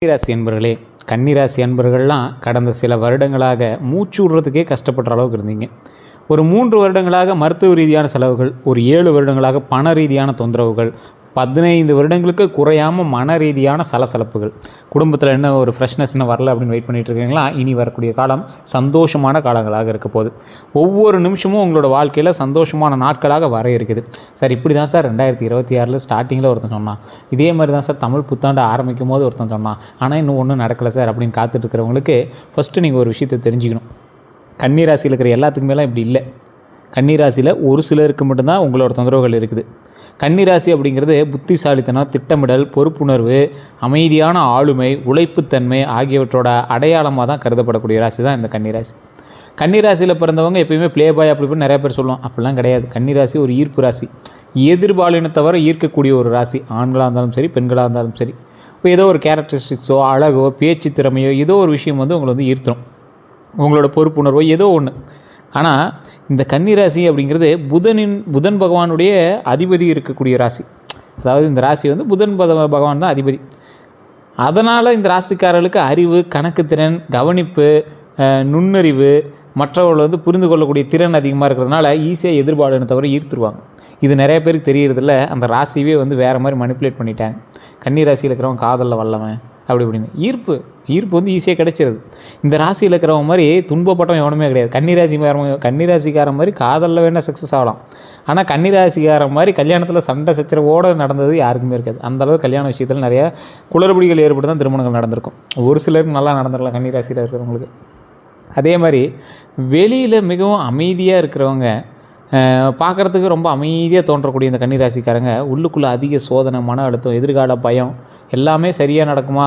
கன்னிராசி அன்பர்களே, கன்னிராசி அன்பர்கள்லாம் கடந்த சில வருடங்களாக மூச்சு விடுறதுக்கே கஷ்டப்படுற அளவுக்கு இருந்தீங்க. ஒரு 3 வருடங்களாக மருத்துவ ரீதியான செலவுகள், ஒரு 7 வருடங்களாக பண ரீதியான தொந்தரவுகள், 15 வருடங்களுக்கு குறையாமல் மன ரீதியான சலசலப்புகள், குடும்பத்தில் என்ன ஒரு ஃப்ரெஷ்னஸ் இன்னும் வரல அப்படின்னு வெயிட் பண்ணிகிட்டு இருக்கீங்களா? இனி வரக்கூடிய காலம் சந்தோஷமான காலங்களாக இருக்க போகுது. ஒவ்வொரு நிமிஷமும் உங்களோட வாழ்க்கையில் சந்தோஷமான நாட்களாக வர இருக்குது. சார் இப்படி தான் சார் 2026 ஸ்டார்டிங்கில் ஒருத்தன் சொன்னான், இதே மாதிரி தான் சார் தமிழ் புத்தாண்டு ஆரம்பிக்கும் போது ஒருத்தன் சொன்னான், ஆனால் இன்னும் ஒன்றும் நடக்கலை சார் அப்படின்னு காத்துட்டு இருக்கிறவங்களுக்கு ஃபஸ்ட்டு நீங்கள் ஒரு விஷயத்தை தெரிஞ்சுக்கணும். கன்னிராசியில் இருக்கிற எல்லாத்துக்குமேலாம் இப்படி இல்லை. கன்னிராசியில் ஒரு சிலருக்கு மட்டும்தான் உங்களோட தொந்தரவுகள் இருக்குது. கன்னிராசி அப்படிங்கிறது புத்திசாலித்தனம், திட்டமிடல், பொறுப்புணர்வு, அமைதியான ஆளுமை, உழைப்புத்தன்மை ஆகியவற்றோட அடையாளமாக தான் கருதப்படக்கூடிய ராசி தான் இந்த கன்னிராசி. கன்னிராசியில் பிறந்தவங்க எப்பயுமே ப்ளே பாய் அப்படி இப்படி நிறைய பேர் சொல்லுவோம். அப்படிலாம் கிடையாது. கன்னிராசி ஒரு ஈர்ப்பு ராசி. எதிர்பாலினத்தவரை ஈர்க்கக்கூடிய ஒரு ராசி. ஆண்களாக இருந்தாலும் சரி, பெண்களாக இருந்தாலும் சரி. இப்போ ஏதோ ஒரு கேரக்டரிஸ்டிக்ஸோ, அழகோ, பேச்சு திறமையோ ஏதோ ஒரு விஷயம் உங்களை ஈர்த்துரும். உங்களோட பொறுப்புணர்வோ ஏதோ ஒன்று. ஆனால் இந்த கன்னிராசி அப்படிங்கிறது புதன் பகவானுடைய அதிபதி இருக்கக்கூடிய ராசி. அதாவது இந்த ராசி புதன் பகவான் தான் அதிபதி. அதனால் இந்த ராசிக்காரர்களுக்கு அறிவு, கணக்குத்திறன், கவனிப்பு, நுண்ணறிவு, மற்றவர்கள் புரிந்து கொள்ளக்கூடிய திறன் அதிகமாக இருக்கிறதுனால ஈஸியாக எதிர்பாலினத்தை தவிர ஈர்த்துருவாங்க. இது நிறைய பேருக்கு தெரியறதில்ல. அந்த ராசியவே வேறு மாதிரி மனிப்புலேட் பண்ணிட்டாங்க. கன்னிராசியில் இருக்கிறவன் காதலில் வல்லவன் அப்படி இப்படின்னு. ஈர்ப்பு ஈஸியாக கிடைச்சிருது. இந்த ராசியில் இருக்கிறவங்க மாதிரி துன்பப்பட்டவன் எவனுமே கிடையாது. கன்னிராசிக்காரன் மாதிரி காதலில் வேணால் சக்ஸஸ் ஆகலாம். ஆனால் கன்னிராசிக்காரன் மாதிரி கல்யாணத்தில் சண்டை சச்சரவோடு நடந்தது யாருக்குமே இருக்காது. அந்தளவு கல்யாண விஷயத்தில் நிறையா குளறுபடிகள் ஏற்பட்டு தான் திருமணங்கள் நடந்திருக்கும். ஒரு சிலருக்கு நல்லா நடந்திருக்கலாம் கன்னிராசியில் இருக்கிறவங்களுக்கு. அதே மாதிரி வெளியில் மிகவும் அமைதியாக இருக்கிறவங்க, பார்க்குறதுக்கு ரொம்ப அமைதியாக தோன்றக்கூடிய இந்த கன்னிராசிக்காரங்க உள்ளுக்குள்ளே அதிக சோதனை, மன அழுத்தம், எதிர்கால பயம், எல்லாமே சரியாக நடக்குமா,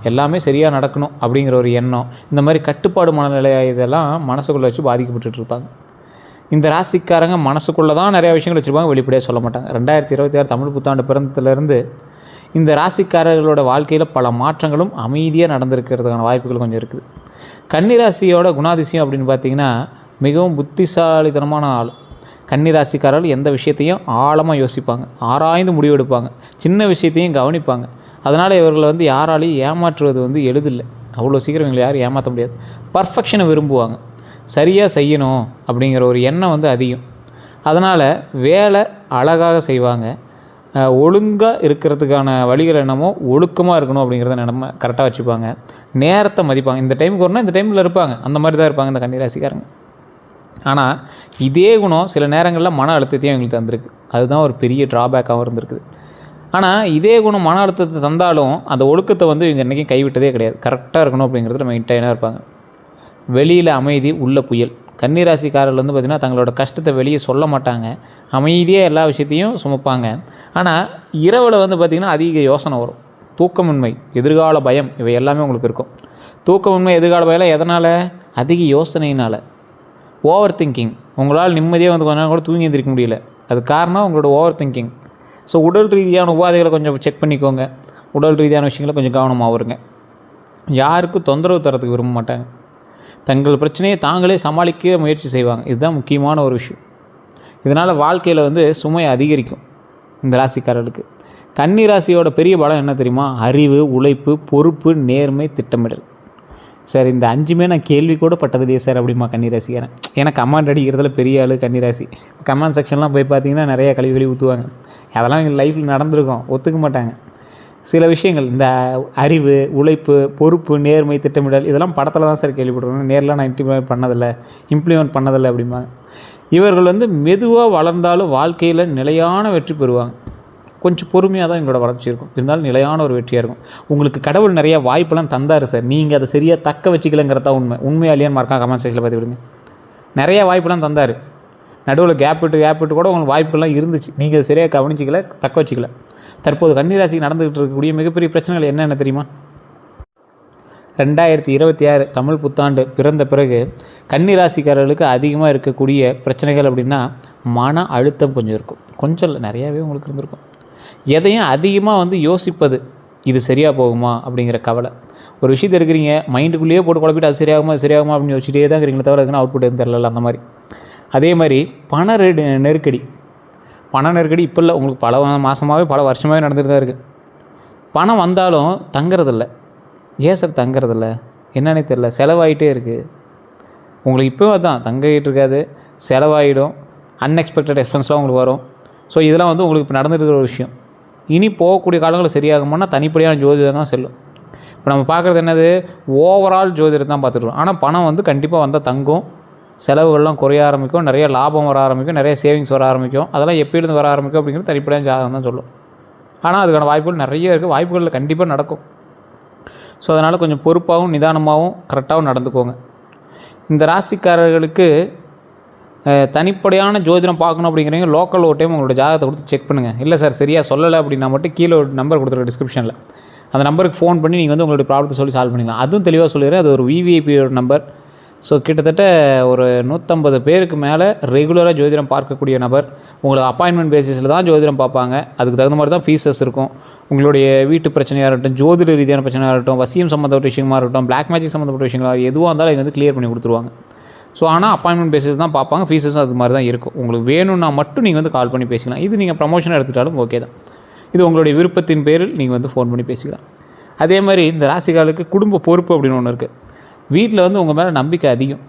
எல்லாமே சரியாக நடக்கணும் அப்படிங்கிற ஒரு எண்ணம், இந்த மாதிரி கட்டுப்பாடு மனநிலை இதெல்லாம் மனசுக்குள்ளே வச்சு பாதிக்கப்பட்டு இருப்பாங்க. இந்த ராசிக்காரங்க மனசுக்குள்ளே தான் நிறையா விஷயங்கள் வச்சுருப்பாங்க, வெளிப்படையாக சொல்ல மாட்டாங்க. 2026 தமிழ் புத்தாண்டு பிறந்ததுலேருந்து இந்த ராசிக்காரர்களோட வாழ்க்கையில் பல மாற்றங்களும் அமைதியாக நடந்திருக்கிறதுக்கான வாய்ப்புகள் கொஞ்சம் இருக்குது. கன்னிராசியோட குணாதிசயம் அப்படின்னு பார்த்திங்கன்னா மிகவும் புத்திசாலித்தனமான ஆள். கன்னிராசிக்காரர்கள் எந்த விஷயத்தையும் ஆழமாக யோசிப்பாங்க, ஆராய்ந்து முடிவெடுப்பாங்க, சின்ன விஷயத்தையும் கவனிப்பாங்க. அதனால் இவர்களை யாராலையும் ஏமாற்றுவது எளிதில்லை. அவ்வளோ சீக்கிரம் இவங்களை யாரும் ஏமாற்ற முடியாது. பர்ஃபெக்ஷனை விரும்புவாங்க. சரியாக செய்யணும் அப்படிங்கிற ஒரு எண்ணம் அதிகம். அதனால் வேலை அழகாக செய்வாங்க. ஒழுங்காக இருக்கிறதுக்கான வழிகள் என்னமோ ஒழுக்கமாக இருக்கணும் அப்படிங்கிறத நம்ம கரெக்டாக வச்சுப்பாங்க. நேரத்தை மதிப்பாங்க. இந்த டைமுக்கு வரணும், இந்த டைமில் இருப்பாங்க. அந்த மாதிரி தான் இருப்பாங்க இந்த கன்னிராசிக்காரங்க. ஆனால் இதே குணம் சில நேரங்களில் மன அழுத்தத்தையும் எங்களுக்கு தந்திருக்கு. அதுதான் ஒரு பெரிய ட்ராபேக்காகவும் இருந்திருக்குது. ஆனால் இதே குணம் மன அழுத்தத்தை தந்தாலும் அந்த ஒழுக்கத்தை இவங்க இன்றைக்கும் கைவிட்டதே கிடையாது. கரெக்டாக இருக்கணும் அப்படிங்கிறதுல மெயின்டைனாக இருப்பாங்க. வெளியில் அமைதி, உள்ள புயல். கன்னிராசிக்காரர்கள் பார்த்திங்கன்னா தங்களோட கஷ்டத்தை வெளியே சொல்ல மாட்டாங்க. அமைதியாக எல்லா விஷயத்தையும் சுமப்பாங்க. ஆனால் இரவில் பார்த்திங்கன்னா அதிக யோசனை வரும். தூக்கமின்மை, எதிர்கால பயம், இவை எல்லாமே உங்களுக்கு இருக்கும். தூக்கமின்மை, எதிர்கால பயம் எதனால்? அதிக யோசனையினால். Over thinking. உங்களால் நிம்மதியாக கொஞ்ச நேரம் கூட தூங்கி எழுந்திரிக்க முடியல. அது காரணம் உங்களோட ஓவர் திங்கிங். ஸோ உடல் ரீதியான உபாதைகளை கொஞ்சம் செக் பண்ணிக்கோங்க. உடல் ரீதியான விஷயங்களை கொஞ்சம் கவனமாக வருங்க. யாருக்கும் தொந்தரவு தரத்துக்கு விரும்ப மாட்டாங்க. தங்கள் பிரச்சனையை தாங்களே சமாளிக்க முயற்சி செய்வாங்க. இதுதான் முக்கியமான ஒரு விஷயம். இதனால் வாழ்க்கையில் சுமை அதிகரிக்கும் இந்த ராசிக்காரர்களுக்கு. கன்னி ராசியோட பெரிய பலம் என்ன தெரியுமா? அறிவு, உழைப்பு, பொறுப்பு, நேர்மை, திட்டமிடல். சார் இந்த 5மே நான் கேள்வி கூட பட்டதில்லையே சார் அப்படிமா கன்னிராசிக்காரன். ஏன்னா கமெண்ட் அடிக்கிறதுல பெரிய ஆள் கன்னிராசி. கமெண்ட் செக்ஷன்லாம் போய் பார்த்தீங்கன்னா நிறையா கழுவி ஊற்றுவாங்க. அதெல்லாம் எங்கள் லைஃப்பில் நடந்திருக்கும், ஒத்துக்க மாட்டாங்க. சில விஷயங்கள் இந்த அறிவு, உழைப்பு, பொறுப்பு, நேர்மை, திட்டமிடல் இதெல்லாம் படத்தில் தான் சார் கேள்விப்படுறோம். நேரில் நான் இம்ப்ளிமெண்ட் பண்ணதில்லை அப்படிம்பாங்க. இவர்கள் மெதுவாக வளர்ந்தாலும் வாழ்க்கையில் நிலையான வெற்றி பெறுவாங்க. கொஞ்சம் பொறுமையாக தான் எங்களோட வளர்ச்சி இருக்கும். இருந்தாலும் நிலையான ஒரு வெற்றியாக இருக்கும். உங்களுக்கு கடவுள் நிறையா வாய்ப்பெல்லாம் தந்தார் சார், நீங்கள் அதை சரியாக தக்க வச்சுக்கலங்கிறதா உண்மையாக இல்லையான்னு மறக்காம கமெண்ட் செக்ஷனில் பார்த்து விடுங்க. நிறையா வாய்ப்பெல்லாம் தந்தார். நடுவில் கேப் விட்டு கூட உங்களுக்கு வாய்ப்புகள்லாம் இருந்துச்சு. நீங்கள் அதை சரியாக கவனிச்சிக்கல, தக்க வச்சுக்கல. தற்போது கன்னிராசிக்கு நடந்துகிட்டு இருக்கக்கூடிய மிகப்பெரிய பிரச்சனைகள் என்னென்ன தெரியுமா? 2026 தமிழ் புத்தாண்டு பிறந்த பிறகு கன்னிராசிக்காரர்களுக்கு அதிகமாக இருக்கக்கூடிய பிரச்சனைகள் அப்படின்னா மன அழுத்தம் கொஞ்சம் இருக்கும். கொஞ்சம் இல்லை, நிறையாவே உங்களுக்கு இருந்திருக்கும். எதையும் அதிகமாக யோசிப்பது, இது சரியாக போகுமா அப்படிங்கிற கவலை. ஒரு விஷயத்தை இருக்கிறீங்க, மைண்டுக்குள்ளேயே போட்டு குழப்பிட்டு அது சரியாகுமா அப்படின்னு யோசிச்சுட்டே தான் இருக்கிறீங்களே தவிர அதுக்குன்னு அவுட்புட் எதுவும் தெரில அந்த மாதிரி. அதே மாதிரி பண நெருக்கடி இப்போ இல்லை, உங்களுக்கு பல மாதமாகவே பல வருஷமாகவே நடந்துட்டு தான் இருக்குது. பணம் வந்தாலும் தங்குறதில்ல. ஏன் சார் தங்குறதில்ல? என்னன்னே தெரில, செலவாயிட்டே இருக்குது. உங்களுக்கு இப்போவும் அதான் தங்கிட்டு இருக்காது, செலவாயிடும், அன்எக்ஸ்பெக்டட் எக்ஸ்பென்ஸ்லாம் உங்களுக்கு வரும். ஸோ இதெல்லாம் வந்து உங்களுக்கு இப்போ நடந்துட்டு இருக்கிற ஒரு விஷயம். இனி போகக்கூடிய காலங்களில் சரியாகுமானா தனிப்படியான ஜோதிடம் தான் செல்லும். இப்போ நம்ம பார்க்குறது என்னது, ஓவரால் ஜோதிடம் தான் பார்த்துட்ருக்கோம். ஆனால் பணம் வந்து கண்டிப்பாக வந்தால் தங்கும், செலவுகள்லாம் குறைய ஆரம்பிக்கும், நிறைய லாபம் வர ஆரம்பிக்கும், நிறைய சேவிங்ஸ் வர ஆரம்பிக்கும். அதெல்லாம் எப்போயிருந்து வர ஆரம்பிக்கும் அப்படிங்கிறது தனிப்படையான ஜாதகம் தான் சொல்லும். ஆனால் அதுக்கான வாய்ப்புகள் நிறைய இருக்குது, வாய்ப்புகளில் கண்டிப்பாக நடக்கும். ஸோ அதனால் கொஞ்சம் பொறுப்பாகவும் நிதானமாகவும் கரெக்டாகவும் நடந்துக்கோங்க. இந்த ராசிக்காரர்களுக்கு தனிப்படையான ஜோதிடம் பார்க்கணும் அப்படிங்கிறீங்க, லோக்கல் ஒரு டைம் உங்களோட ஜாதகத்தை கொடுத்து செக் பண்ணுங்கள். இல்லை சார் சரியாக சொல்லலை அப்படின்னா மட்டும் கீழே ஒரு நம்பர் கொடுத்துருக்க டிஸ்கிரிப்ஷனில், அந்த நம்பருக்கு ஃபோன் பண்ணி நீங்கள் வந்து உங்களுடைய ப்ராப்ளத்தை சொல்லி சால்வ் பண்ணிக்கலாம். அதுவும் தெளிவாக சொல்லிடுறேன், அது ஒரு விவிஐபியோட நம்பர். ஸோ கிட்டத்தட்ட ஒரு 150 பேருக்கு மேலே ரெகுலராக ஜோதிடம் பார்க்கக்கூடிய நபர். உங்களுக்கு அப்பாயின்மெண்ட் பேசிஸில் தான் ஜோதிடம் பார்ப்பாங்க. அதுக்கு தகுந்த மாதிரி தான் ஃபீஸஸ் இருக்கும். உங்களுடைய வீட்டு பிரச்சனையாக இருக்கட்டும், ஜோதிட ரீதியான பிரச்சனையாக இருக்கட்டும், வசியம் சம்மந்தப்பட்ட விஷயமாக இருக்கட்டும், பிளாக் மேஜிக் சம்மந்தப்பட்ட விஷயங்களாக எதுவாக இருந்தாலும் இங்கே வந்து கிளியர் பண்ணி கொடுத்துருவாங்க. ஸோ ஆனால் அப்பாயின்மெண்ட் பேசிஸ் தான் பார்ப்பாங்க, ஃபீஸஸும் அது மாதிரி தான் இருக்கும். உங்களுக்கு வேணும்னா மட்டும் நீங்கள் வந்து கால் பண்ணி பேசிக்கலாம். இது நீங்கள் ப்ரமோஷன் எடுத்துட்டாலும் ஓகே தான். இது உங்களுடைய விருப்பத்தின் பேரில் நீங்கள் வந்து ஃபோன் பண்ணி பேசிக்கலாம். அதே மாதிரி இந்த ராசிக்காலுக்கு குடும்ப பொறுப்பு அப்படின்னு ஒன்று இருக்குது. வீட்டில் வந்து உங்கள் மேலே நம்பிக்கை அதிகம்,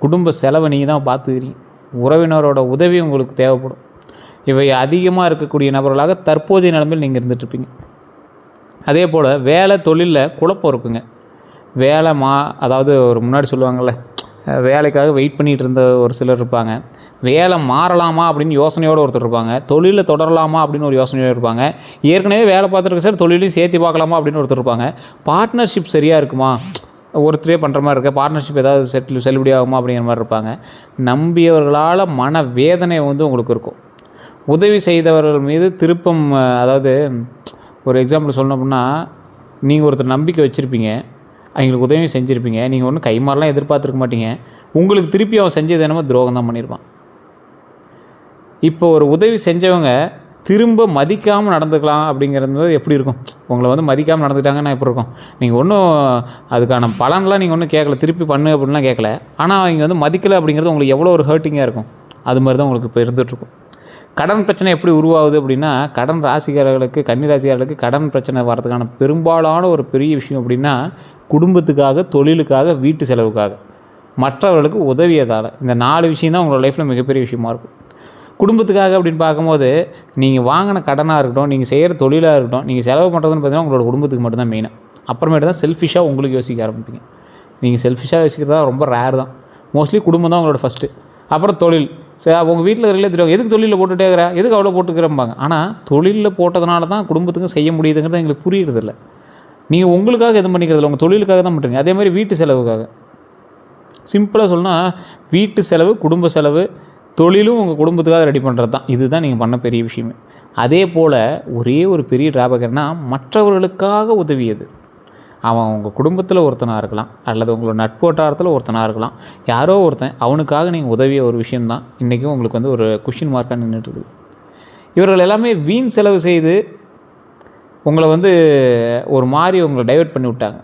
குடும்ப செலவை நீங்கள் தான் பார்த்துக்கிறீங்க, உறவினரோட உதவி உங்களுக்கு தேவைப்படும். இவை அதிகமாக இருக்கக்கூடிய நபர்களாக தற்போதைய நிலைமையில் நீங்கள் இருந்துகிட்ருப்பீங்க. அதே போல் வேலை தொழிலில் குழப்பம் இருக்குங்க. வேலை அதாவது ஒரு முன்னாடி சொல்லுவாங்கள்ல, வேலைக்காக வெயிட் பண்ணிகிட்டு இருந்த ஒரு சிலர் இருப்பாங்க. வேலை மாறலாமா அப்படின்னு யோசனையோடு ஒருத்தர் இருப்பாங்க. தொழிலில் தொடரலாமா அப்படின்னு ஒரு யோசனையோடு இருப்பாங்க. ஏற்கனவே வேலை பார்த்துருக்கு சார், தொழிலையும் சேர்த்து பார்க்கலாமா அப்படின்னு ஒருத்தர் இருப்பாங்க. பார்ட்னர்ஷிப் சரியாக இருக்குமா, ஒருத்தரே பண்ணுற மாதிரி இருக்குது, பார்ட்னர்ஷிப் ஏதாவது செல்லுபடி ஆகுமா அப்படிங்கிற மாதிரி இருப்பாங்க. நம்பியவர்களால் மன வேதனை வந்து உங்களுக்கு இருக்கும். உதவி செய்தவர்கள் மீது திருப்பம், அதாவது ஒரு எக்ஸாம்பிள் சொல்லணும் அப்படின்னா, நீங்கள் ஒருத்தர் நம்பிக்கை வச்சுருப்பீங்க, அவங்களுக்கு உதவி செஞ்சுருப்பீங்க, நீங்கள் ஒன்றும் கைமாறலாம் எதிர்பார்த்துருக்க மாட்டீங்க. உங்களுக்கு திருப்பி அவன் செஞ்சது என்னமோ துரோகம் தான் பண்ணியிருப்பான். இப்போ ஒரு உதவி செஞ்சவங்க திரும்ப மதிக்காமல் நடந்துக்கலாம் அப்படிங்கிறது எப்படி இருக்கும்? உங்களை வந்து மதிக்காமல் நடந்துக்கிட்டாங்கன்னா எப்படி இருக்கும்? நீங்கள் ஒன்றும் அதுக்கான பலன்லாம் நீங்கள் ஒன்றும் கேட்கல, திருப்பி பண்ணு அப்படின்லாம் கேட்கல. ஆனால் அவங்க வந்து மதிக்கலை அப்படிங்கிறது உங்களுக்கு எவ்வளோ ஒரு ஹர்ட்டிங்காக இருக்கும். அது மாதிரி தான் உங்களுக்கு இப்போ இருந்துகிட்ருக்கும். கடன் பிரச்சனை எப்படி உருவாகுது அப்படின்னா, கடன் ராசிக்காரர்களுக்கு, கன்னி ராசிக்காரர்களுக்கு கடன் பிரச்சனை வர்றதுக்கான பெரும்பாலான ஒரு பெரிய விஷயம் அப்படின்னா, குடும்பத்துக்காக, தொழிலுக்காக, வீட்டு செலவுக்காக, மற்றவர்களுக்கு உதவியதால், இந்த 4 விஷயம் தான் உங்களோட லைஃப்பில் மிகப்பெரிய விஷயமா இருக்கும். குடும்பத்துக்காக அப்படின்னு பார்க்கும்போது, நீங்கள் வாங்கின கடனாக இருக்கட்டும், நீங்கள் செய்கிற தொழிலாக இருக்கட்டும், நீங்கள் செலவு பண்ணுறதுன்னு பார்த்தீங்கன்னா உங்களோட குடும்பத்துக்கு மட்டும்தான் மெயினாக. அப்புறமேட்டு தான் செல்ஃபிஷாக உங்களுக்கு யோசிக்க ஆரம்பிப்பீங்க. நீங்கள் செல்ஃபிஷாக யோசிக்கிறதா ரொம்ப ரேர் தான். மோஸ்ட்லி குடும்பம் தான் உங்களோட ஃபஸ்ட்டு, அப்புறம் தொழில். சரி, உங்கள் வீட்டில் இருக்கிற தெரியும், எதுக்கு தொழிலில் போட்டுகிட்டே இருக்கிற, எதுக்கு அவ்வளோ போட்டுக்கிறம்பாங்க. ஆனால் தொழிலில் போட்டதுனால தான் குடும்பத்துக்கும் செய்ய முடியுதுங்கிறது எங்களுக்கு புரியுறதில்ல. நீங்கள் உங்களுக்காக எதுவும் பண்ணிக்கிறதில்ல, உங்கள் தொழிலுக்காக தான் பண்ணுறீங்க. அதே மாதிரி வீட்டு செலவுக்காக. சிம்பிளாக சொன்னால், வீட்டு செலவு, குடும்ப செலவு, தொழிலும் உங்கள் குடும்பத்துக்காக ரெடி பண்ணுறது தான். இதுதான் நீங்கள் பண்ண பெரிய விஷயமே. அதே போல் ஒரே ஒரு பெரிய டிராபேக் என்ன, மற்றவர்களுக்காக உதவியது. அவன் உங்கள் குடும்பத்தில் ஒருத்தனாக இருக்கலாம், அல்லது உங்களோட நட்பு வட்டாரத்தில் ஒருத்தனாக இருக்கலாம். யாரோ ஒருத்தன், அவனுக்காக நீங்கள் உதவிய ஒரு விஷயந்தான் இன்றைக்கும் உங்களுக்கு வந்து ஒரு கொஷின் மார்க்காக நின்றுட்டுருக்குது. இவர்கள் எல்லாமே வீண் செலவு செய்து உங்களை வந்து ஒரு மாதிரி உங்களை டைவெர்ட் பண்ணி விட்டாங்க.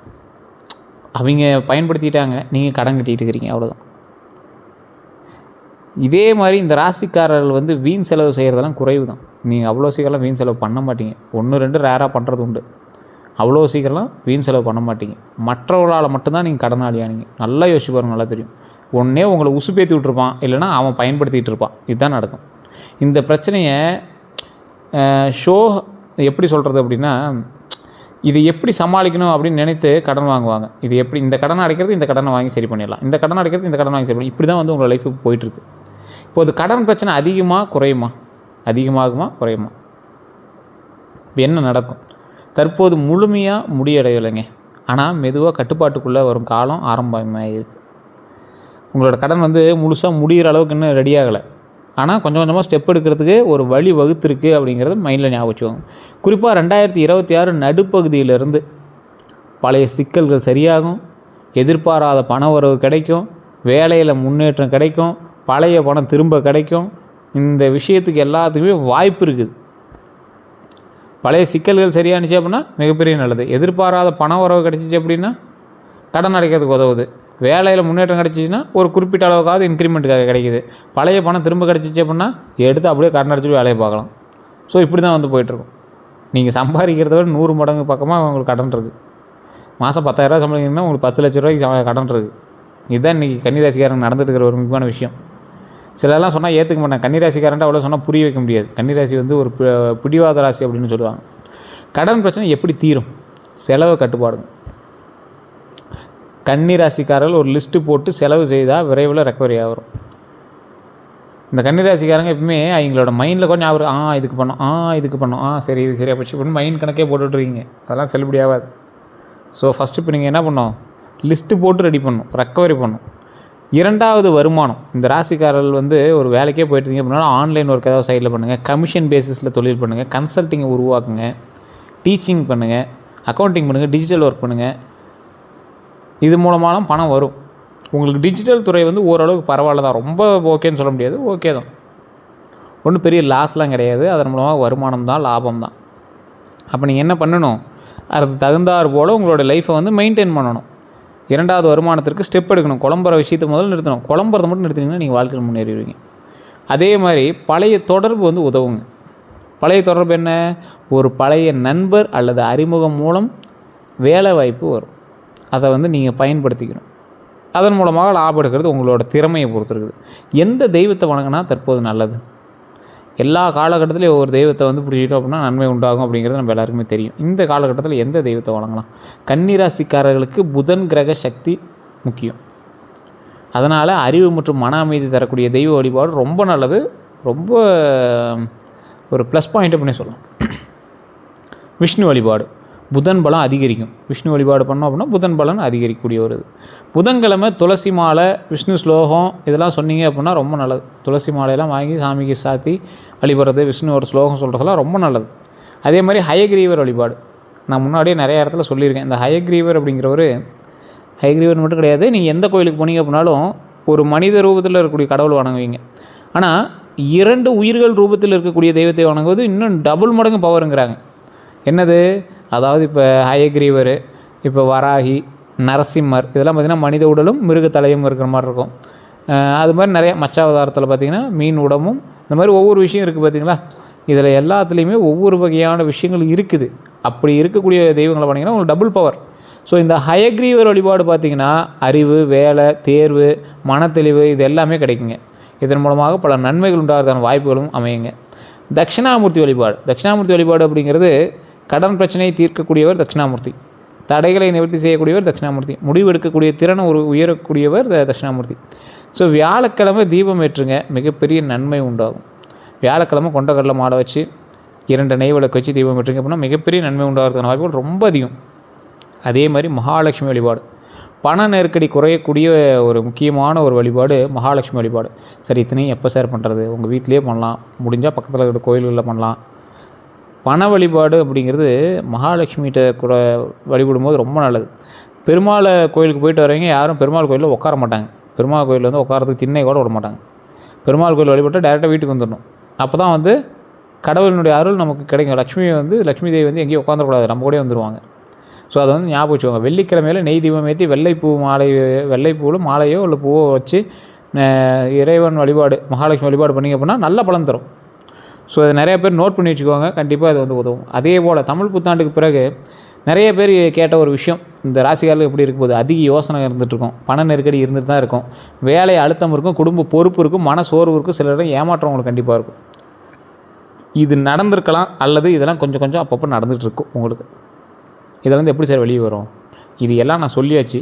அவங்க பயன்படுத்திட்டாங்க, நீங்கள் கடன் கட்டிகிட்டு இருக்கிறீங்க, அவ்வளோதான். இதே மாதிரி இந்த ராசிக்காரர்கள் வந்து வீண் செலவு செய்கிறதெல்லாம் குறைவு தான். நீங்கள் அவ்வளோ சீக்கிரம் வீண் செலவு பண்ண மாட்டீங்க. 1-2 ரேராக பண்ணுறது உண்டு. அவ்வளோ சீக்கிரம்லாம் வீண் செலவு பண்ண மாட்டீங்க. மற்றவர்களால் மட்டும்தான் நீங்கள் கடனாளியானீங்க. நல்லா யோசிச்சு பாருங்க, நல்லா தெரியும். ஒன்றே உங்களை உசுப்பேற்றி விட்டுருப்பான், இல்லைனா அவன் பயன்படுத்திகிட்டு இருப்பான். இதுதான் நடக்கும். இந்த பிரச்சனையை எப்படி சொல்கிறது அப்படின்னா, இது எப்படி சமாளிக்கணும் அப்படின்னு நினைத்து கடன் வாங்குவாங்க. இது எப்படி இந்த கடனை அடைக்கிறது, இந்த கடனை வாங்கி சரி பண்ணிடலாம், இந்த கடனை அடைக்கிறது, இந்த கடனை வாங்கி சரி பண்ணி, இப்படி தான் வந்து உங்களோட லைஃப் போயிட்டுருக்கு. இப்போ அது கடன் பிரச்சனை அதிகமாக குறையுமா, அதிகமாகுமா குறையுமா? இப்போ என்ன நடக்கும்? தற்போது முழுமையாக முடியடையலைங்க, ஆனால் மெதுவாக கட்டுப்பாட்டுக்குள்ளே வரும் காலம் ஆரம்பமாக இருக்குது. உங்களோட கடன் வந்து முழுசாக முடிகிற அளவுக்கு இன்னும் ரெடி ஆகலை, ஆனால் கொஞ்சம் கொஞ்சமாக ஸ்டெப் எடுக்கிறதுக்கு ஒரு வழி வகுத்துருக்கு அப்படிங்கிறது மைண்டில் ஞாபகம் வச்சுக்கோங்க. குறிப்பாக 2026 நடுப்பகுதியிலிருந்து பழைய சிக்கல்கள் சரியாகும், எதிர்பாராத பண வரவு கிடைக்கும், வேலையில் முன்னேற்றம் கிடைக்கும், பழைய பணம் திரும்ப கிடைக்கும். இந்த விஷயத்துக்கு எல்லாத்துக்குமே வாய்ப்பு இருக்குது. பழைய சிக்கல்கள் சரியானுச்சு அப்படின்னா மிகப்பெரிய நல்லது. எதிர்பாராத பண வரவு கிடச்சிச்சு அப்படின்னா கடன் அடைக்கிறதுக்கு உதவுது. வேலையில் முன்னேற்றம் கிடச்சிச்சின்னா ஒரு குறிப்பிட்ட அளவுக்காவது இன்க்ரிமெண்ட்டுக்காக கிடைக்கிது. பழைய பணம் திரும்ப கிடச்சிச்சு அப்படின்னா எடுத்து அப்படியே கடன் அடிச்சுட்டு வேலையை பார்க்கலாம். ஸோ இப்படி தான் வந்து போயிட்டுருக்கும். நீங்கள் சம்பாதிக்கிறத விட 100 மடங்கு பக்கமாக உங்களுக்கு கடன் இருக்குது. மாதம் 10,000 சம்பளிங்கன்னா உங்களுக்கு 10 லட்ச ரூபாய்க்கு கடன் இருக்குது. இதுதான் இன்றைக்கி கன்னிராசிக்காரங்க நடந்துட்டு இருக்கிற ஒரு முக்கியமான விஷயம். சிலர்லாம் சொன்னால் ஏற்றுக்க மாட்டாங்க. கன்னிராசிக்காரன்ட்டு அவ்வளோ சொன்னால் புரிய வைக்க முடியாது. கன்னிராசி வந்து ஒரு பிடிவாத ராசி அப்படின்னு சொல்லுவாங்க. கடன் பிரச்சனை எப்படி தீரும்? செலவு கட்டுப்பாடுங்க. கன்னிராசிக்காரர்கள் ஒரு லிஸ்ட்டு போட்டு செலவு செய்தால் விரைவில் ரெக்கவரி ஆகும். இந்த கன்னிராசிக்காரங்க எப்பவுமே அவங்களோட மைண்டில் கொஞ்சம் ஞாபகம் இதுக்கு பண்ணோம் சரி இது சரியாக போச்சு அப்படின்னு மைண்ட் கணக்கே போட்டுட்ருக்கீங்க. அதெல்லாம் செல்லுபடி ஆகாது. ஸோ ஃபஸ்ட்டு இப்போ நீங்கள் என்ன பண்ணணும்? லிஸ்ட்டு போட்டு ரெடி பண்ணணும், ரெக்கவரி பண்ணணும். 2வது வருமானம். இந்த ராசிக்காரர்கள் வந்து ஒரு வேலைக்கே போயிட்டுருங்க அப்படின்னா ஆன்லைன் ஒர்க் ஏதாவது சைடில் பண்ணுங்கள், கமிஷன் பேசிஸில் தொழில் பண்ணுங்கள், கன்சல்ட்டிங்கை உருவாக்குங்க, டீச்சிங் பண்ணுங்கள், அக்கௌண்டிங் பண்ணுங்கள், டிஜிட்டல் ஒர்க் பண்ணுங்கள். இது மூலமாலும் பணம் வரும். உங்களுக்கு டிஜிட்டல் துறை வந்து ஓரளவுக்கு பரவாயில்ல தான், ரொம்ப ஓகேன்னு சொல்ல முடியாது, ஓகே தான், ஒன்றும் பெரிய லாஸ்லாம் கிடையாது. அதன் மூலமாக வருமானம் தான், லாபம் தான். அப்போ நீங்கள் என்ன பண்ணணும்? அதுக்கு தகுந்தாற் போல் உங்களோட லைஃப்பை வந்து மெயின்டைன் பண்ணணும். 2வது வருமானத்திற்கு ஸ்டெப் எடுக்கணும். குழம்புற விஷயத்தை முதல்ல நிறுத்தணும். குழம்புறதை மட்டும் நிறுத்தினீங்கன்னா நீங்கள் வாழ்க்கையில் முன்னேறிடுவீங்க. அதே மாதிரி பழைய தொடர்பு வந்து உதவுங்க. பழைய தொடர்பு என்ன? ஒரு பழைய நண்பர் அல்லது அறிமுகம் மூலம் வேலை வாய்ப்பு வரும். அதை வந்து நீங்கள் பயன்படுத்திக்கணும். அதன் மூலமாக லாபம் எடுக்கிறது உங்களோட திறமையை பொறுத்து இருக்குது. எந்த தெய்வத்தை வணங்கினா தற்போது நல்லது? எல்லா காலகட்டத்திலையும் ஒவ்வொரு தெய்வத்தை வந்து பிடிச்சிட்டோம் அப்படின்னா நன்மை உண்டாகும் அப்படிங்கிறது நம்ம எல்லாருக்குமே தெரியும். இந்த காலகட்டத்தில் எந்த தெய்வத்தை வணங்கலாம்? கன்னிராசிக்காரர்களுக்கு புதன் கிரக சக்தி முக்கியம். அதனால் அறிவு மற்றும் மன அமைதி தரக்கூடிய தெய்வ வழிபாடு ரொம்ப நல்லது, ரொம்ப ஒரு ப்ளஸ் பாயிண்ட் அப்படின்னு சொல்லலாம். விஷ்ணு வழிபாடு புதன் பலம் அதிகரிக்கும். விஷ்ணு வழிபாடு பண்ணோம் அப்படின்னா புதன் பலன் அதிகரிக்கக்கூடிய ஒரு இது. புதன்கிழமை துளசி மாலை, விஷ்ணு ஸ்லோகம் இதெல்லாம் சொன்னீங்க அப்படின்னா ரொம்ப நல்லது. துளசி மாலையெல்லாம் வாங்கி சாமிக்கு சாத்தி வழிபடுறது, விஷ்ணு ஒரு ஸ்லோகம் சொல்கிறதெல்லாம் ரொம்ப நல்லது. அதே மாதிரி ஹயக்ரீவர் வழிபாடு நான் முன்னாடியே நிறைய இடத்துல சொல்லியிருக்கேன். இந்த ஹயக்ரீவர் அப்படிங்கிறவர் ஹயக்ரீவர் மட்டும் கிடையாது, நீங்கள் எந்த கோயிலுக்கு போனீங்க அப்படின்னாலும் ஒரு மனித ரூபத்தில் இருக்கக்கூடிய கடவுள் வணங்குவீங்க. ஆனால் 2 உயிர்கள் ரூபத்தில் இருக்கக்கூடிய தெய்வத்தை வணங்குவது இன்னும் டபுள் மடங்கு பவருங்கிறாங்க. என்னது? அதாவது இப்போ ஹயக்ரீவர், இப்போ வராகி, நரசிம்மர் இதெல்லாம் பார்த்திங்கன்னா மனித உடலும் மிருக தலையும் இருக்கிற மாதிரி இருக்கும். அது மாதிரி நிறைய மச்சாவதாரத்தில் பார்த்திங்கன்னா மீன் உடம்பும் இந்த மாதிரி ஒவ்வொரு விஷயம் இருக்குது பார்த்திங்களா. இதில் எல்லாத்துலேயுமே ஒவ்வொரு வகையான விஷயங்கள் இருக்குது. அப்படி இருக்கக்கூடிய தெய்வங்களை பண்ணிங்கன்னா உங்களுக்கு டபுள் பவர். ஸோ இந்த ஹயக்ரீவர் வழிபாடு பார்த்திங்கன்னா அறிவு, வேலை, தேர்வு, மனத்தெளிவு இது எல்லாமே கிடைக்குங்க. இதன் மூலமாக பல நன்மைகள் உண்டாகிறதான வாய்ப்புகளும் அமையுங்க. தட்சிணாமூர்த்தி வழிபாடு. தட்சிணாமூர்த்தி வழிபாடு அப்படிங்கிறது கடன் பிரச்சனையை தீர்க்கக்கூடியவர் தட்சிணாமூர்த்தி, தடைகளை நிவர்த்தி செய்யக்கூடியவர் தட்சிணாமூர்த்தி, முடிவு எடுக்கக்கூடிய திறனை உயரக்கூடியவர் தட்சிணாமூர்த்தி. ஸோ வியாழக்கிழமை தீபம் ஏற்றுங்க, மிகப்பெரிய நன்மை உண்டாகும். வியாழக்கிழமை கொண்டக்கடலை மாலை வச்சு 2 நெய் விளக்கு வச்சு தீபம் ஏற்றுங்க அப்படின்னா மிகப்பெரிய நன்மை உண்டாகிறதுக்கான வாய்ப்புகள் ரொம்ப அதிகம். அதே மாதிரி மகாலட்சுமி வழிபாடு பண நெருக்கடி குறையக்கூடிய ஒரு முக்கியமான ஒரு வழிபாடு மகாலட்சுமி வழிபாடு. சரி, இத்தனையும் எப்போ சார் பண்ணுறது? உங்கள் வீட்டிலே பண்ணலாம், முடிஞ்சால் பக்கத்தில் இருக்கிற கோயில்களில் பண்ணலாம். பண வழிபாடு அப்படிங்கிறது மகாலட்சுமிகிட்ட கூட வழிபடும் போது ரொம்ப நல்லது. பெருமாள் கோயிலுக்கு போயிட்டு வரவங்க யாரும் பெருமாள் கோயிலில் உட்கார மாட்டாங்க. பெருமாள் கோயிலில் வந்து உட்காரத்துக்கு திண்ணை கூட விட மாட்டாங்க. பெருமாள் கோயில் வழிபட்டு டேரெக்டாக வீட்டுக்கு வந்துடணும். அப்போ தான் வந்து கடவுளினுடைய அருள் நமக்கு கிடைக்கும். லக்ஷ்மி தேவி வந்து எங்கேயும் உட்காந்துடக்கூடாது, நம்ம கூட வந்துடுவாங்க. ஸோ அதை வந்து ஞாபகம் வச்சுக்கோங்க. வெள்ளிக்கிழமையில் நெய் தீபம் ஏற்றி வெள்ளைப்பூவில் மாலையோ இல்லை பூவோ வச்சு இறைவன் வழிபாடு மகாலட்சுமி வழிபாடு பண்ணிங்க அப்படின்னா நல்ல பலன் தரும். ஸோ அதை நிறைய பேர் நோட் பண்ணி வச்சுக்கோங்க, கண்டிப்பாக அது வந்து உதவும். அதே போல் தமிழ் புத்தாண்டுக்கு பிறகு நிறைய பேர் கேட்ட ஒரு விஷயம், இந்த ராசிக்காரர்கள் எப்படி இருக்கும் போது அதிக யோசனை இருந்துகிட்ருக்கும், பண நெருக்கடி இருந்துட்டு தான் இருக்கும், வேலை அழுத்தம் இருக்கும், குடும்ப பொறுப்பு இருக்கும், மன சோர்வு இருக்கும், சிலரிடம் ஏமாற்றம் உங்களுக்கு கண்டிப்பாக இருக்கும். இது நடந்திருக்கலாம் அல்லது இதெல்லாம் கொஞ்சம் கொஞ்சம் அப்பப்போ நடந்துகிட்ருக்கும் உங்களுக்கு. இதிலேருந்து எப்படி சார் வெளியே வரும்? இது எல்லாம் நான் சொல்லியாச்சு.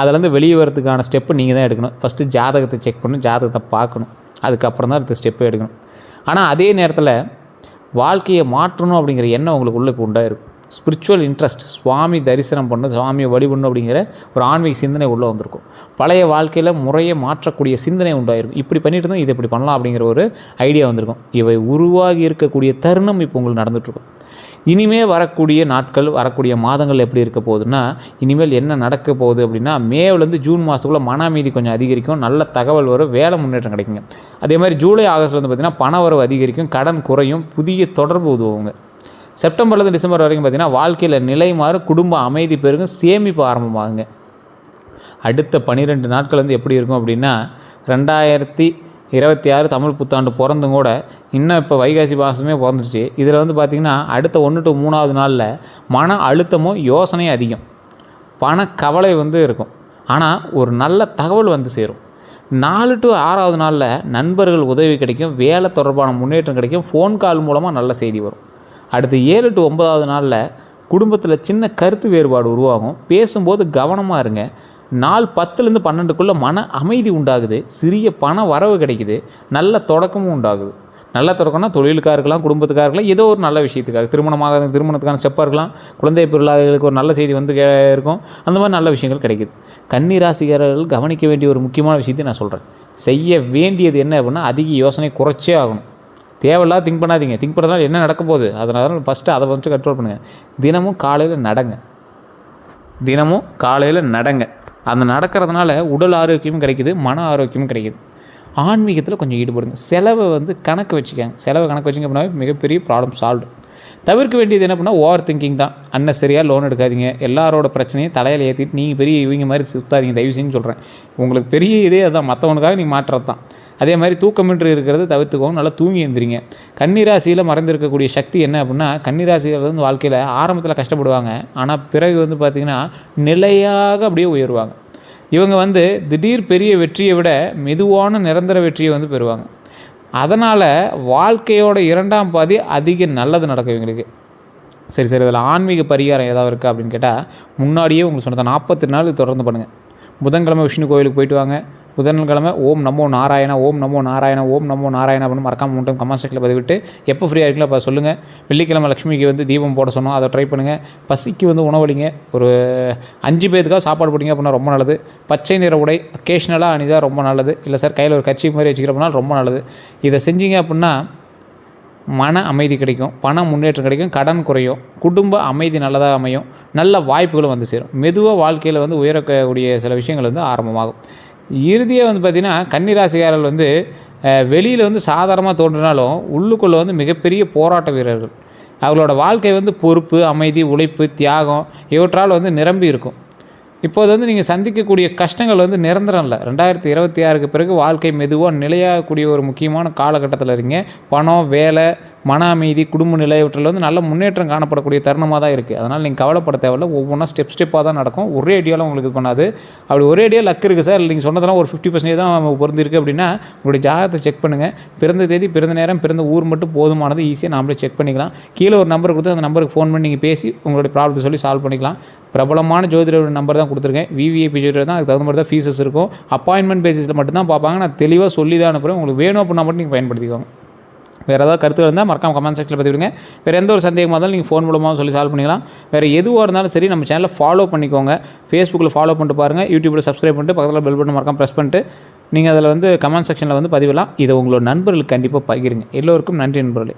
அதிலேருந்து வெளியே வரதுக்கான ஸ்டெப்பு நீங்கள் தான் எடுக்கணும். ஃபஸ்ட்டு ஜாதகத்தை செக் பண்ணணும், ஜாதகத்தை பார்க்கணும், அதுக்கப்புறம் தான் அடுத்த ஸ்டெப்பை எடுக்கணும். ஆனால் அதே நேரத்தில் வாழ்க்கையை மாற்றணும் அப்படிங்கிற எண்ணம் உங்களுக்கு உள்ளே இப்போ உண்டாயிருக்கும். ஸ்பிரிச்சுவல் இன்ட்ரெஸ்ட், சுவாமி தரிசனம் பண்ணணும், சுவாமியை வழிபடணும் அப்படிங்கிற ஒரு ஆன்மீக சிந்தனை உள்ளே வந்திருக்கும். பழைய வாழ்க்கையில் முறையை மாற்றக்கூடிய சிந்தனை உண்டாயிருக்கும். இப்படி பண்ணிட்டு தான் இதை இப்படி பண்ணலாம் அப்படிங்கிற ஒரு ஐடியா வந்திருக்கும். இவை உருவாகி இருக்கக்கூடிய தருணம் இப்போ உங்களுக்கு நடந்துகிட்ருக்கும். இனிமேல் வரக்கூடிய நாட்கள், வரக்கூடிய மாதங்கள் எப்படி இருக்க போகுதுன்னா, இனிமேல் என்ன நடக்க போகுது அப்படின்னா, மேலேருந்து ஜூன் மாதத்துக்குள்ளே மன அமைதி கொஞ்சம் அதிகரிக்கும், நல்ல தகவல் வரும், வேலை முன்னேற்றம் கிடைக்குங்க. அதே மாதிரி ஜூலை ஆகஸ்ட்டில் வந்து பார்த்திங்கன்னா பண வரவு அதிகரிக்கும், கடன் குறையும், புதிய தொடர்பு உதவுங்க. செப்டம்பர்லேருந்து டிசம்பர் வரைக்கும் பார்த்திங்கன்னா வாழ்க்கையில் நிலை மாறும், குடும்ப அமைதி பெருகும், சேமிப்பு ஆரம்பமாகுங்க. அடுத்த 12 நாட்கள் வந்து எப்படி இருக்கும் அப்படின்னா, 2026 தமிழ் புத்தாண்டு பிறந்தும் கூட இன்னும் இப்போ வைகாசி மாதமே பிறந்துருச்சு. இதில் வந்து பார்த்திங்கன்னா அடுத்த 1 to 3வது நாளில் மன அழுத்தமும் யோசனையும் அதிகம். கவலை வந்து இருக்கும். ஆனால் ஒரு நல்ல தகவல் வந்து சேரும். 4 to 6வது நாளில் நண்பர்கள் உதவி கிடைக்கும், வேலை தொடர்பான முன்னேற்றம் கிடைக்கும், ஃபோன் கால் மூலமாக நல்ல செய்தி வரும். அடுத்து 7 to 9வது நாளில் குடும்பத்தில் சின்ன கருத்து வேறுபாடு உருவாகும். பேசும்போது கவனமாக இருங்க. நாள் 10லேருந்து 12க்குள்ளே மன அமைதி உண்டாகுது, சிறிய பண வரவு கிடைக்குது, நல்ல தொடக்கமும் உண்டாகுது. நல்ல தொடக்கம்னா தொழிலுக்காக இருக்கலாம், குடும்பத்துக்காக இருக்கலாம், ஏதோ ஒரு நல்ல விஷயத்துக்காக, திருமணத்துக்கான ஸ்டெப்பாக இருக்கலாம், குழந்தை பிறலாதவர்களுக்கு ஒரு நல்ல செய்தி வந்து இருக்கும். அந்த மாதிரி நல்ல விஷயங்கள் கிடைக்குது. கன்னி ராசிக்காரர்கள் கவனிக்க வேண்டிய ஒரு முக்கியமான விஷயத்தை நான் சொல்கிறேன். செய்ய வேண்டியது என்ன அப்படின்னா, அதிக யோசனை குறைச்சே ஆகணும். தேவையில்லாத திங்க் பண்ணாதீங்க. திங்க் பண்ணுறதுனால என்ன நடக்க போகுது, அதனால ஃபஸ்ட்டு அதை வந்து கண்ட்ரோல் பண்ணுங்கள். தினமும் காலையில் நடங்க. அந்த நடக்கிறதுனால உடல் ஆரோக்கியமும் கிடைக்குது, மன ஆரோக்கியமும் கிடைக்குது. ஆன்மீகத்தில் கொஞ்சம் ஈடுபடுங்க. செலவை வந்து கணக்கு வச்சுக்கங்க. அப்படின்னா மிகப்பெரிய ப்ராப்ளம் சால்வ். தவிர்க்க வேண்டியது என்ன பண்ணால் ஓவர் திங்கிங் தான். அன்னெசரியாக லோன் எடுக்காதீங்க. எல்லாரோட பிரச்சனையும் தலையில் ஏற்றிட்டு நீங்கள் பெரிய இவங்க மாதிரி சுற்றாதீங்க, தயவு செஞ்சு சொல்கிறேன். உங்களுக்கு பெரிய இதே அதுதான், மற்றவனுக்காக நீங்கள் மாற்றுறது தான். அதே மாதிரி தூக்கமின்றி இருக்கிறது தவிர்த்துக்கோங்க. நல்லா தூங்கி எழுந்திரிங்க. கன்னிராசியில் மறைந்திருக்கக்கூடிய சக்தி என்ன அப்படின்னா, கன்னிராசியில் வந்து வாழ்க்கையில் ஆரம்பத்தில் கஷ்டப்படுவாங்க, ஆனால் பிறகு வந்து பார்த்திங்கன்னா நிலையாக அப்படியே உயருவாங்க. இவங்க வந்து திடீர் பெரிய வெற்றியை விட மெதுவான நிரந்தர வெற்றியை வந்து பெறுவாங்க. அதனால் வாழ்க்கையோட 2ஆம் பாதி அதிக நல்லது நடக்கும் இவங்களுக்கு. சரி இதில் ஆன்மீக பரிகாரம் ஏதாவது இருக்கா அப்படின்னு கேட்டால், முன்னாடியே உங்களுக்கு சொன்னதை 48 நாள் தொடர்ந்து பண்ணுங்கள். புதன்கிழமை விஷ்ணு கோயிலுக்கு போயிட்டு வாங்க. புதன்கிழமை ஓம் நமோ நாராயணா, ஓம் நமோ நாராயணா, ஓம் நமோ நாராயணா அப்படின்னு மறக்காம மட்டும் கமெண்ட் செக்ஷனில் பதிவிட்டு எப்போ ஃப்ரீயாக இருக்குங்களோ அப்போ சொல்லுங்கள். வெள்ளிக்கிழமை லக்ஷ்மிக்கு வந்து தீபம் போட சொன்னோம், அதை ட்ரை பண்ணுங்கள். பசிக்கு வந்து உணவளிங்க. ஒரு 5 பேருக்காக சாப்பாடு போட்டிங்க அப்படின்னா ரொம்ப நல்லது. பச்சை நிற உடை அக்கேஷ்னலாக அணிதாக ரொம்ப நல்லது. இல்லை சார் கையில் ஒரு கட்சி மாதிரி வச்சுக்கிறோம்னா ரொம்ப நல்லது. இதை செஞ்சீங்க அப்படின்னா மன அமைதி கிடைக்கும், பண முன்னேற்றம் கிடைக்கும், கடன் குறையும், குடும்ப அமைதி நல்லதாக அமையும், நல்ல வாய்ப்புகளும் வந்து சேரும். மெதுவாக வாழ்க்கையில் வந்து உயரக்கூடிய சில விஷயங்கள் வந்து ஆரம்பமாகும். இறுதியாக வந்து பார்த்திங்கன்னா, கன்னிராசிக்காரர்கள் வந்து வெளியில் வந்து சாதாரணமாக தோன்றினாலும் உள்ளுக்குள்ளே வந்து மிகப்பெரிய போராட்ட வீரர்கள். அவங்களோட வாழ்க்கை வந்து பொறுப்பு, அமைதி, உழைப்பு, தியாகம் இவற்றால் வந்து நிரம்பி இருக்கும். இப்போது வந்து நீங்கள் சந்திக்கக்கூடிய கஷ்டங்கள் வந்து நிரந்தரம் இல்லை. 2026க்கு பிறகு வாழ்க்கை மெதுவாக நிலையாகக்கூடிய ஒரு முக்கியமான காலகட்டத்தில் இருக்கீங்க. பணம், வேலை, மன அமைதி, குடும்ப நிலை இவற்றில் வந்து நல்ல முன்னேற்றம் காணப்படக்கூடிய தருணமாக தான் இருக்குது. அதனால் நீங்கள் கவலைப்பட தேவையில்லை. ஒவ்வொன்றா ஸ்டெப்பாக தான் நடக்கும். ஒரே ஐடியாவில் உங்களுக்கு இது பண்ணாது. அப்படி ஒரே ஐடியா லக் இருக்குது சார், நீங்கள் சொன்னதெல்லாம் ஒரு 50% தான் பொருந்திருக்கு அப்படின்னா உங்களுடைய ஜாதகத்தை செக் பண்ணுங்கள். பிறந்த தேதி, பிறந்த நேரம், பிறந்த ஊர் மட்டும் போதுமானது. ஈஸியாக நாமளே செக் பண்ணிக்கலாம். கீழே ஒரு நம்பர் கொடுத்து அந்த நம்பருக்கு ஃபோன் பண்ணி நீங்கள் பேசி உங்களுடைய ப்ராப்ளத்தை சொல்லி சால்வ் பண்ணிக்கலாம். பிரபலமான ஜோதிடரோட நம்பர் தான் கொடுத்துருக்கேன். விவிஐபி ஜோதிடர் தான். அதுக்கு தகுந்த மாதிரி தான் ஃபீஸஸ் இருக்கும். அப்பாயின்மெண்ட் பேசிஸில் மட்டும்தான் பார்ப்பாங்க. நான் தெளிவாக சொல்லி தான் அனுப்புகிறேன். உங்களுக்கு வேணும் அப்படின்னா மட்டும் நீங்கள் பயன்படுத்திக்கோங்க. வேறு ஏதாவது கருத்துக்கள் இருந்தால் மறக்காம கமெண்ட் செக்ஷனில் பதிவிடுங்க. வேறு எந்த ஒரு சந்தேகமாக இருந்தாலும் நீங்கள் ஃபோன் மூலமாக சொல்லி சால்வ் பண்ணிக்கலாம். வேறு எதுவாக இருந்தாலும் சரி நம்ம சேனலை ஃபாலோ பண்ணிக்கோங்க. ஃபேஸ்புக்கில் ஃபாலோ பண்ணிட்டு பாருங்கள். யூடியூப்பில் சப்ஸ்கிரைப் பண்ணிட்டு பக்கத்தில் பெல் பட்டன் மறக்காம ப்ரெஸ் பண்ணிட்டு நீங்கள் அதில் வந்து கமெண்ட் செக்ஷனில் வந்து பதிவிடலாம். இதை உங்களோட நண்பர்களுக்கு கண்டிப்பாக பகிருங்க. எல்லோருக்கும் நன்றி நண்பர்களே.